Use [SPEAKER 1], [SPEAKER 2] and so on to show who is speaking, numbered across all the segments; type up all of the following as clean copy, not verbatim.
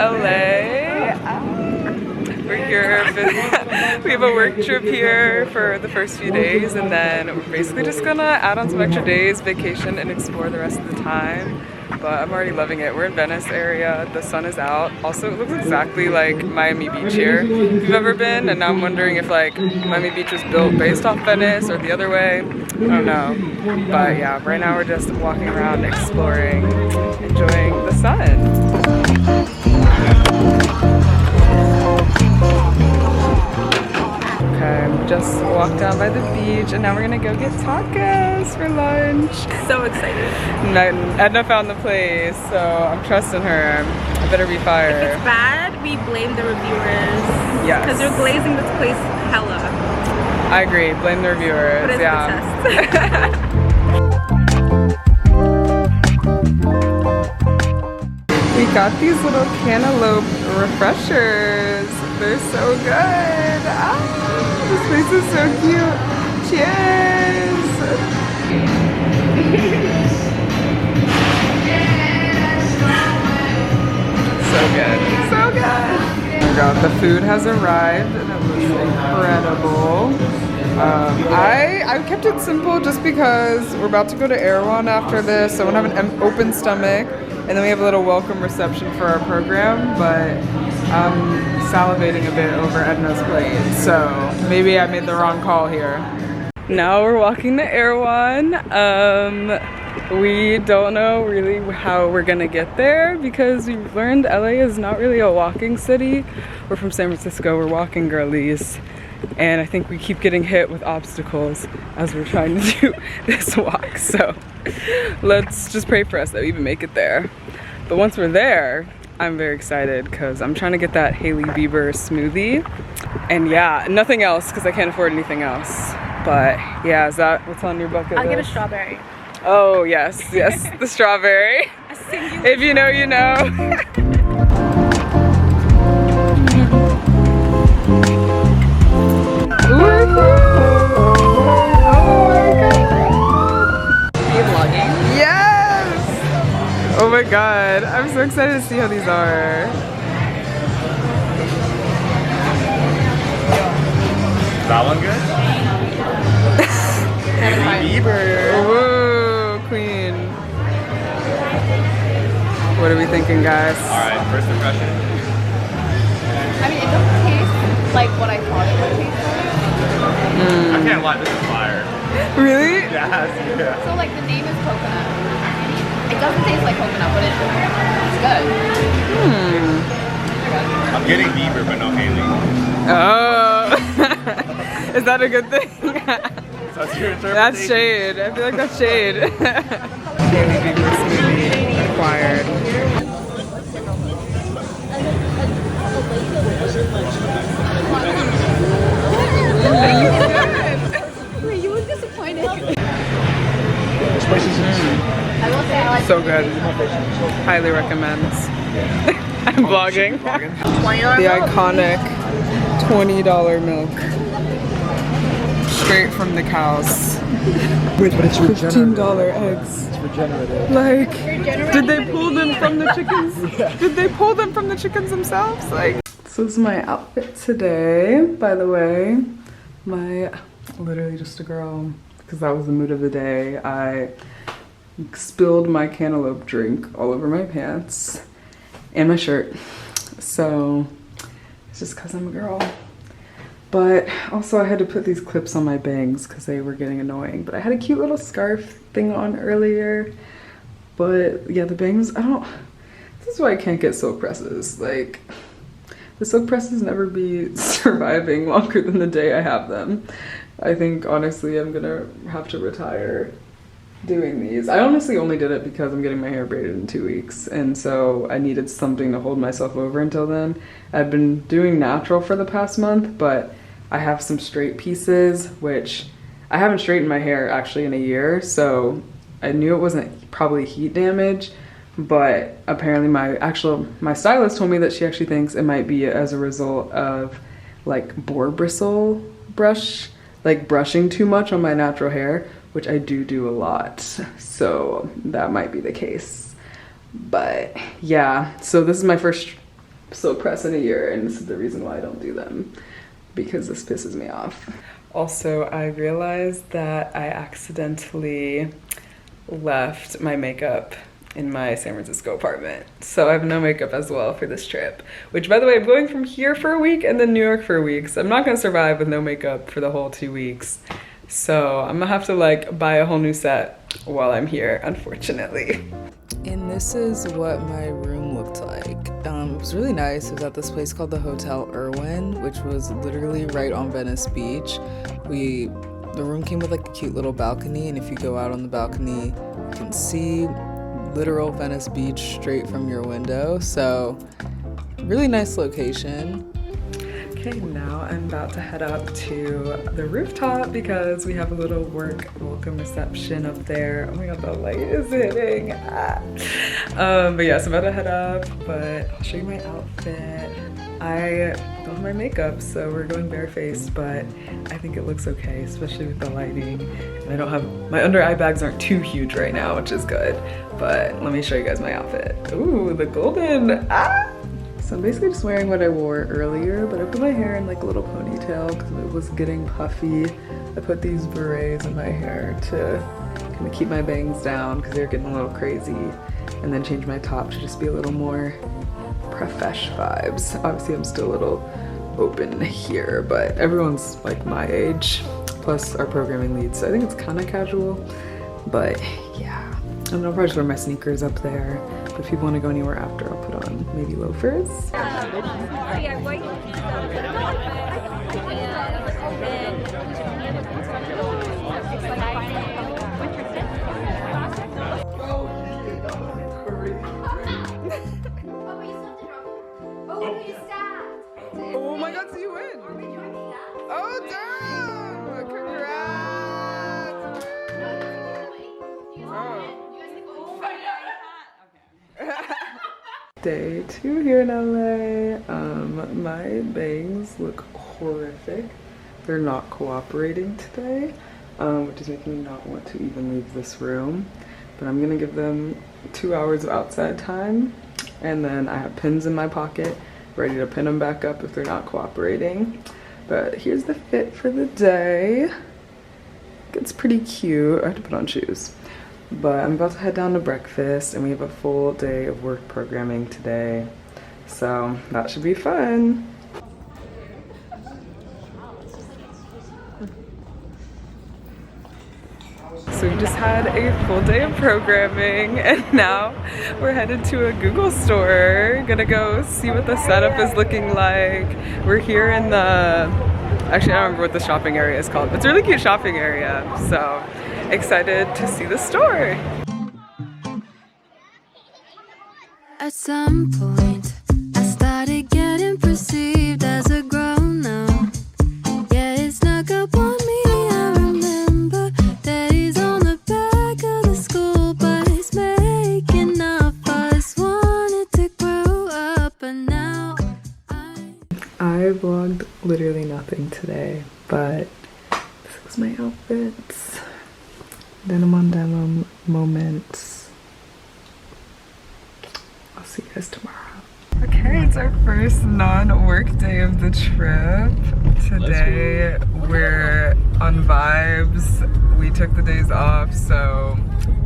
[SPEAKER 1] LA. We're here, we have a work trip here for the first few days, and then we're basically just gonna add on some extra days, vacation, and explore the rest of the time. But I'm already loving it. We're in Venice area, the sun is out. Also, it looks exactly like Miami Beach here, if you've ever been, and now I'm wondering if like Miami Beach was built based off Venice or the other way. I don't know. But yeah, right now we're just walking around, exploring, enjoying the sun. Just walked down by the beach, and now we're gonna go get tacos for lunch.
[SPEAKER 2] So excited.
[SPEAKER 1] Edna found the place, so I'm trusting her. I better be fired.
[SPEAKER 2] If it's bad, we blame the reviewers.
[SPEAKER 1] Yes.
[SPEAKER 2] Because they're glazing this place hella.
[SPEAKER 1] I agree, blame the reviewers.
[SPEAKER 2] But it's
[SPEAKER 1] yeah.
[SPEAKER 2] the test.
[SPEAKER 1] We got these little cantaloupe refreshers. They're so good. Ah, this place is so cute. Cheers! So good. So good. Oh my god, the food has arrived and it looks incredible. I kept it simple just because we're about to go to Erewhon after this, so I want to have an open stomach, and then we have a little welcome reception for our program, but I'm salivating a bit over Edna's plate, so maybe I made the wrong call here. Now we're walking to Erewhon. We don't know really how we're gonna get there because we've learned LA is not really a walking city. We're from San Francisco, we're walking girlies, and I think we keep getting hit with obstacles as we're trying to do this walk, so let's just pray for us that we even make it there. But once we're there, I'm very excited because I'm trying to get that Hailey Bieber smoothie, and yeah, nothing else because I can't afford anything else. But yeah, is that what's on your bucket list?
[SPEAKER 2] I'll get a strawberry.
[SPEAKER 1] Oh yes, yes, the strawberry. If you know, you know. Yes! Oh my god, I'm so excited to see how these are.
[SPEAKER 3] Is that one good? Hailey Bieber.
[SPEAKER 1] Ooh, queen. What are we thinking, guys?
[SPEAKER 3] Alright, first impression.
[SPEAKER 4] I mean, it doesn't taste like what I thought it would taste like.
[SPEAKER 3] I can't lie, this is fire.
[SPEAKER 1] Really?
[SPEAKER 3] Yes, yeah.
[SPEAKER 4] So, like, the name is coconut. It doesn't taste like coconut, but it's good.
[SPEAKER 3] I'm getting Bieber, but no Hailey.
[SPEAKER 1] Oh. Is that a good thing?
[SPEAKER 3] That's your interpretation.
[SPEAKER 1] That's shade. I feel like that's shade. Hailey Bieber smoothie acquired.
[SPEAKER 4] Wait, you look disappointed.
[SPEAKER 1] I will say I like so good. Highly recommends. I'm vlogging. The iconic $20 milk. Straight from the cows.
[SPEAKER 5] Wait, but it's
[SPEAKER 1] $15 eggs.
[SPEAKER 5] It's regenerative.
[SPEAKER 1] Like, did they pull them from the chickens? Did they pull them from the chickens themselves? Like, so this is my outfit today, by the way. Literally just a girl, because that was the mood of the day. I spilled my cantaloupe drink all over my pants and my shirt. So it's just because I'm a girl. But also I had to put these clips on my bangs because they were getting annoying. But I had a cute little scarf thing on earlier. But yeah, the bangs, this is why I can't get silk presses. Like, the silk presses never be surviving longer than the day I have them. I think honestly I'm gonna have to retire doing these. I honestly only did it because I'm getting my hair braided in 2 weeks, and so I needed something to hold myself over until then. I've been doing natural for the past month, but I have some straight pieces, which I haven't straightened my hair actually in a year, so I knew it wasn't probably heat damage, but apparently my stylist told me that she actually thinks it might be as a result of like boar bristle brush, like brushing too much on my natural hair, which I do a lot, so that might be the case. But yeah, so this is my first so pressed in a year, and this is the reason why I don't do them, because this pisses me off. Also, I realized that I accidentally left my makeup in my San Francisco apartment. So I have no makeup as well for this trip, which, by the way, I'm going from here for a week and then New York for a week. So I'm not gonna survive with no makeup for the whole 2 weeks. So I'm gonna have to like buy a whole new set while I'm here, unfortunately. And this is what my room looked like. It was really nice. It was at this place called the Hotel Erewhon, which was literally right on Venice Beach. The room came with like a cute little balcony, and if you go out on the balcony, you can see literal Venice Beach straight from your window. So really nice location. Okay, now I'm about to head up to the rooftop because we have a little work welcome reception up there. Oh my god, the light is hitting. But yeah, so I'm about to head up, but I'll show you my outfit. I don't have my makeup, so we're going barefaced, but I think it looks okay, especially with the lighting. And I don't have, my under eye bags aren't too huge right now, which is good. But let me show you guys my outfit. Ooh, the golden, So I'm basically just wearing what I wore earlier, but I put my hair in like a little ponytail because it was getting puffy. I put these berets in my hair to kind of keep my bangs down because they're getting a little crazy, and then change my top to just be a little more profesh vibes. Obviously I'm still a little open here, but everyone's like my age, plus our programming lead, so I think it's kind of casual, but yeah. I'm gonna probably just wear my sneakers up there, but if people want to go anywhere after, I'll put on maybe loafers. Oh my god, so you win! Oh damn! Congrats! Day 2 here in LA. My bangs look horrific. They're not cooperating today, which is making me not want to even leave this room. But I'm gonna give them 2 hours of outside time, and then I have pins in my pocket ready to pin them back up if they're not cooperating. But here's the fit for the day. It's pretty cute. I have to put on shoes. But I'm about to head down to breakfast, and we have a full day of work programming today. So that should be fun. So we just had a full day of programming, and now we're headed to a Google store. Gonna go see what the setup is looking like. We're here in the, actually I don't remember what the shopping area is called, but it's a really cute shopping area. So excited to see the store.
[SPEAKER 6] At some point, I started getting perceived as a grown-up. Yeah, it snuck up on me. I remember that he's on the back of the school bus, making up us, wanted to grow up, but now
[SPEAKER 1] I vlogged literally nothing today, but this was my outfits. Denim on denim moments. I'll see you guys tomorrow. Okay, it's our first non-work day of the trip. Today we're on vibes. We took the days off, so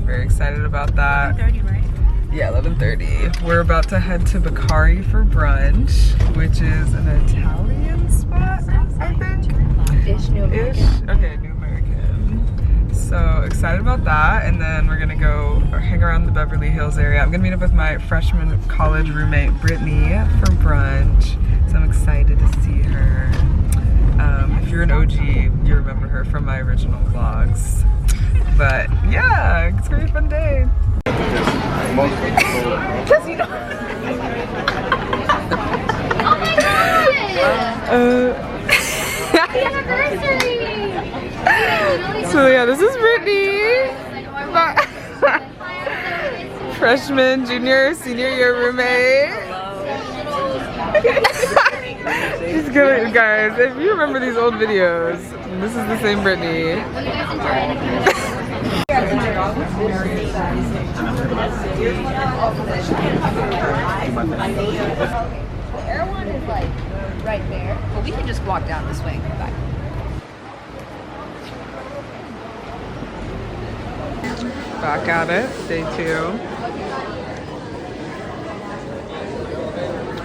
[SPEAKER 1] very excited about that.
[SPEAKER 2] 11:30, right?
[SPEAKER 1] Yeah, 11:30. We're about to head to Mercari for brunch, which is an Italian spot, I think.
[SPEAKER 4] New American.
[SPEAKER 1] Okay, New American. So excited about that, and then we're gonna go hang around the Beverly Hills area. I'm gonna meet up with my freshman college roommate Brittany for brunch, so I'm excited to see her. If you're an OG, you remember her from my original vlogs. But yeah, it's gonna be a fun day.
[SPEAKER 4] Happy anniversary!
[SPEAKER 1] So yeah, this is Brittany. Freshman, junior, senior year roommate. She's good, guys. If you remember these old videos, this is the same Brittany.
[SPEAKER 4] like right there. But we can just walk down this way and come back.
[SPEAKER 1] Back at it, day 2.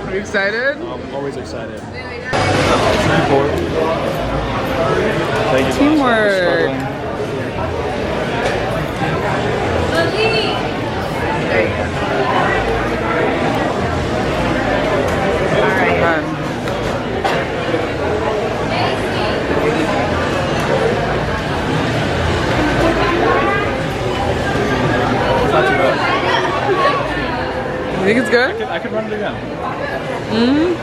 [SPEAKER 1] Are you excited?
[SPEAKER 5] I'm always excited.
[SPEAKER 1] Teamwork.
[SPEAKER 5] Not too bad.
[SPEAKER 1] You think it's good?
[SPEAKER 5] I could run it again.
[SPEAKER 1] Mm-hmm.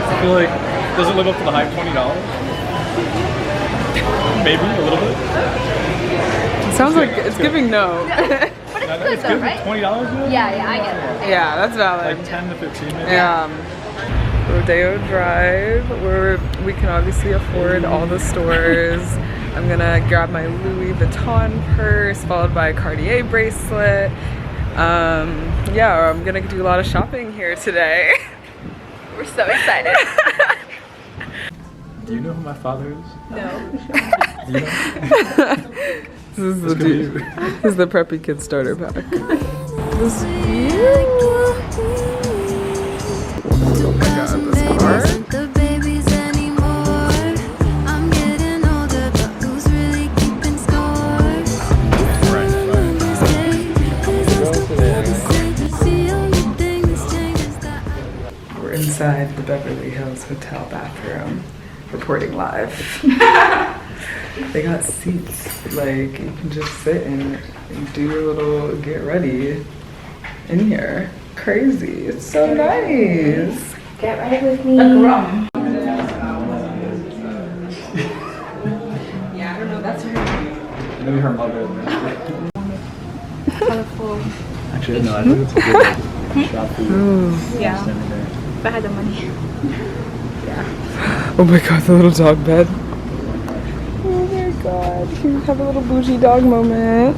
[SPEAKER 5] I feel like, does it live up to the hype? $20? Maybe a little bit.
[SPEAKER 1] Sounds like it's giving no.
[SPEAKER 4] But it's good though, right?
[SPEAKER 5] $20?
[SPEAKER 4] Yeah, I get it.
[SPEAKER 1] Yeah, that's valid.
[SPEAKER 5] Like 10 to 15 maybe?
[SPEAKER 1] Yeah. Rodeo Drive, where we can obviously afford all the stores. I'm gonna grab my Louis Vuitton purse, followed by a Cartier bracelet. Yeah, I'm gonna do a lot of shopping here today.
[SPEAKER 4] We're so excited.
[SPEAKER 5] Do you know who my father is?
[SPEAKER 4] No.
[SPEAKER 5] Do you know?
[SPEAKER 1] This
[SPEAKER 5] This could be you.
[SPEAKER 1] is the Preppy Kid starter pack. This Oh my god, this car.
[SPEAKER 6] The babies anymore. I'm getting older, but who's really keeping score?
[SPEAKER 1] We're inside the Beverly Hills Hotel bathroom, reporting live. They got seats, like you can just sit and do your little get ready in here. Crazy, it's so nice.
[SPEAKER 4] Get ready with me.
[SPEAKER 1] Yeah, I don't know, that's her.
[SPEAKER 5] Maybe her mother.
[SPEAKER 4] Colorful.
[SPEAKER 5] Actually, no, I think it's a good shop for you.
[SPEAKER 4] Yeah.
[SPEAKER 5] Standing there.
[SPEAKER 4] If I had the money.
[SPEAKER 1] Oh my god, the little dog bed. Oh my god, can we have a little bougie dog moment?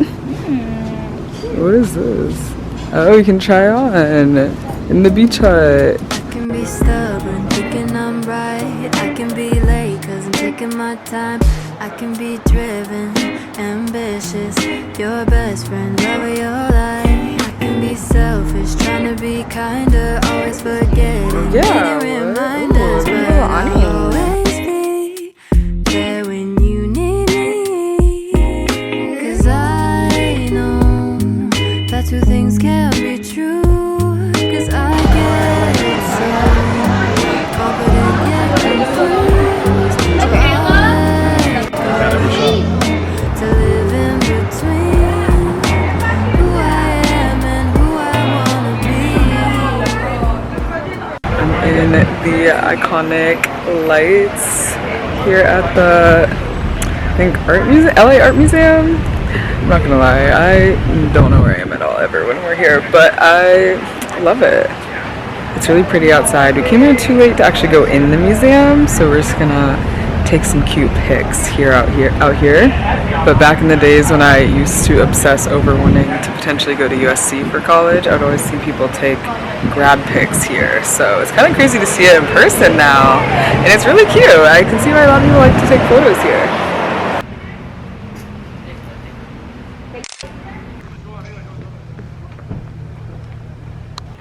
[SPEAKER 1] What is this? Oh, you can try on in the beach hut.
[SPEAKER 6] I can be stubborn, thinking I'm right. I can be late, cause I'm taking my time. I can be driven, ambitious. Your best friend, love of your life. I can be selfish, trying to be kinder. Always forgetting,
[SPEAKER 1] Yeah,
[SPEAKER 6] needing reminders.
[SPEAKER 1] ooh,
[SPEAKER 6] But
[SPEAKER 1] little
[SPEAKER 6] I'll
[SPEAKER 1] onion.
[SPEAKER 6] always be there when you need me. Cause I know that two things can't be true. Cause I get so confident yet confused. So I let go to live in between who I am and who I wanna be.
[SPEAKER 1] In the iconic lights here at the, I think, LA Art Museum. I'm not gonna lie, I don't know where I am at all ever when we're here, but I love it. It's really pretty outside. We came here too late to actually go in the museum, so we're just gonna take some cute pics out here. But back in the days when I used to obsess over wanting to potentially go to USC for college, I would always see people take grad pics here. So it's kind of crazy to see it in person now, and it's really cute. I can see why a lot of people like to take photos here.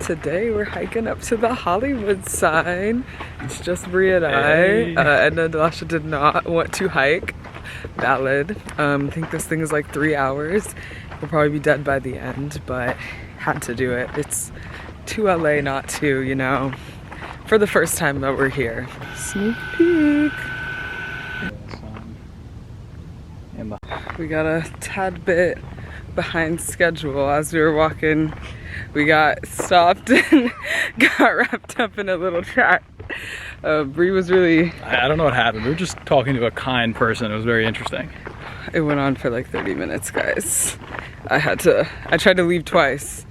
[SPEAKER 1] Today we're hiking up to the Hollywood sign. It's just Brie and I. Edna and Delasha did not want to hike. Valid. I think this thing is like 3 hours. We'll probably be dead by the end, but had to do it. It's to LA not to, you know, for the first time that we're here. Sneak peek. We got a tad bit behind schedule as we were walking. We got stopped and got wrapped up in a little track. Bree was really...
[SPEAKER 5] I don't know what happened. We were just talking to a kind person. It was very interesting.
[SPEAKER 1] It went on for like 30 minutes, guys. I tried to leave twice,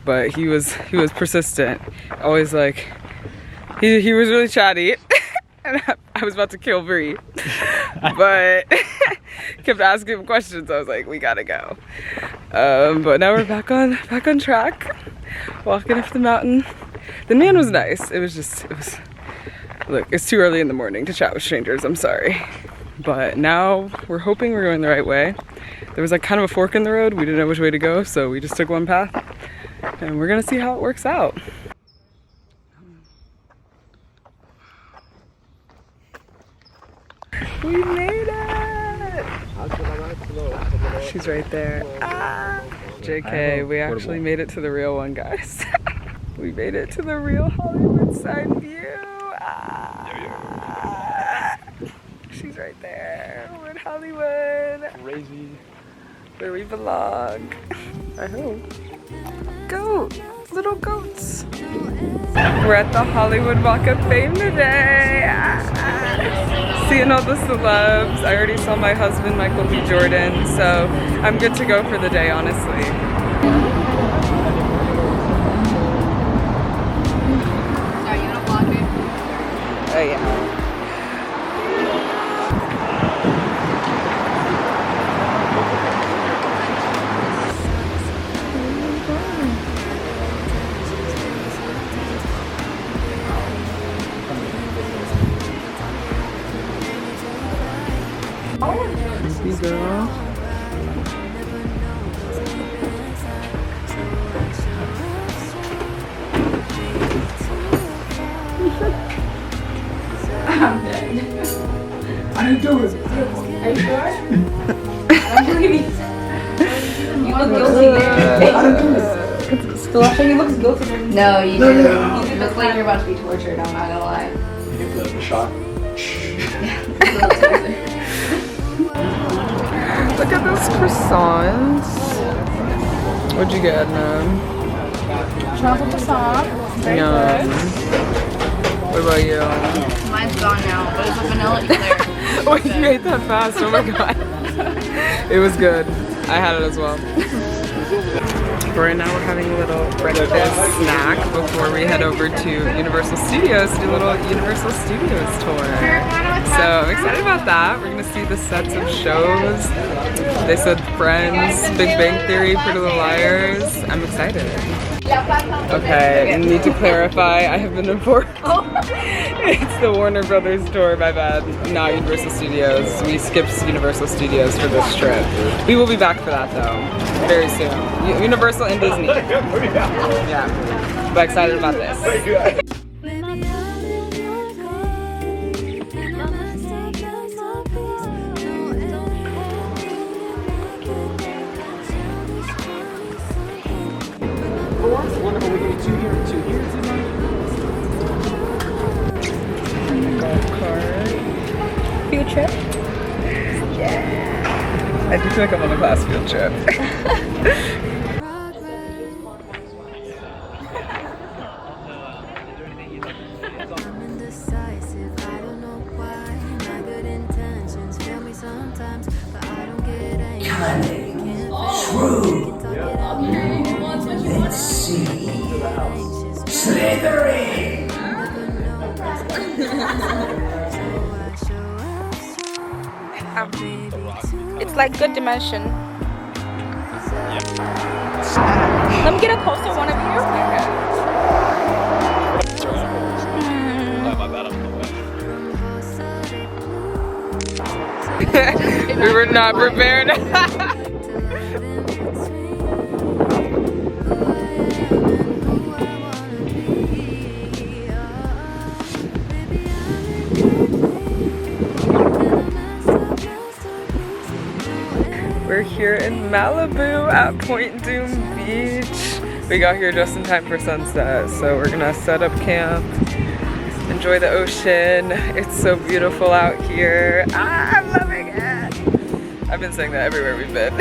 [SPEAKER 1] but he was persistent. Always like, he was really chatty. And I was about to kill Bree, but kept asking him questions. I was like, we gotta go. But now we're back on track, walking up the mountain. The man was nice. It was, look, it's too early in the morning to chat with strangers, I'm sorry. But now we're hoping we're going the right way. There was like kind of a fork in the road. We didn't know which way to go, so we just took one path. And we're gonna see how it works out. We made it! She's right there. Ah! JK, we actually made it to the real one, guys. We made it to the real Hollywood side view. Ah! She's right there. We're in Hollywood.
[SPEAKER 5] Crazy.
[SPEAKER 1] Where we belong. I hope. Goat! Little goats. We're at the Hollywood Walk of Fame today. Ah! Seeing all the celebs. I already saw my husband, Michael B. Jordan, so I'm good to go for the day, honestly.
[SPEAKER 4] Are you gonna vlog me?
[SPEAKER 1] Oh yeah. Creepy girl.
[SPEAKER 4] I'm dead.
[SPEAKER 7] I didn't do it.
[SPEAKER 4] Are you sure? I'm really. You look guilty there.
[SPEAKER 7] I didn't do this.
[SPEAKER 4] Still, I think he looks guilty. No, you do. You look like you're about to be tortured, I'm not gonna lie.
[SPEAKER 7] Give the shot.
[SPEAKER 1] Look at those croissants. What'd you get, man?
[SPEAKER 4] Chocolate croissant.
[SPEAKER 1] Yum. What about you?
[SPEAKER 4] Mine's gone now, but it's a vanilla eclair.
[SPEAKER 1] Wait, you ate that fast. Oh my god. It was good. I had it as well. Right now we're having a little breakfast snack before we head over to Universal Studios to do a little Universal Studios tour. So I'm excited about that. We're gonna see the sets of shows. They said Friends, Big Bang Theory, Pretty Little Liars. I'm excited. Okay, I need to clarify. I have been informed. It's the Warner Brothers tour, my bad. Not Universal Studios. We skipped Universal Studios for this trip. We will be back for that though, very soon. Universal and Disney. Yeah, but excited about this.
[SPEAKER 2] Field trip?
[SPEAKER 1] I do feel like I'm on a class field trip.
[SPEAKER 6] Indecisive, I don't know why. My good intentions fail me sometimes, but I don't get angry.
[SPEAKER 7] Let's see. Slithering!
[SPEAKER 2] It's like good dimension. Let me get a closer one of you.
[SPEAKER 1] We were not prepared. We're here in Malibu at Point Dume Beach. We got here just in time for sunset, so we're gonna set up camp, enjoy the ocean. It's so beautiful out here. I'm loving it. I've been saying that everywhere we've been.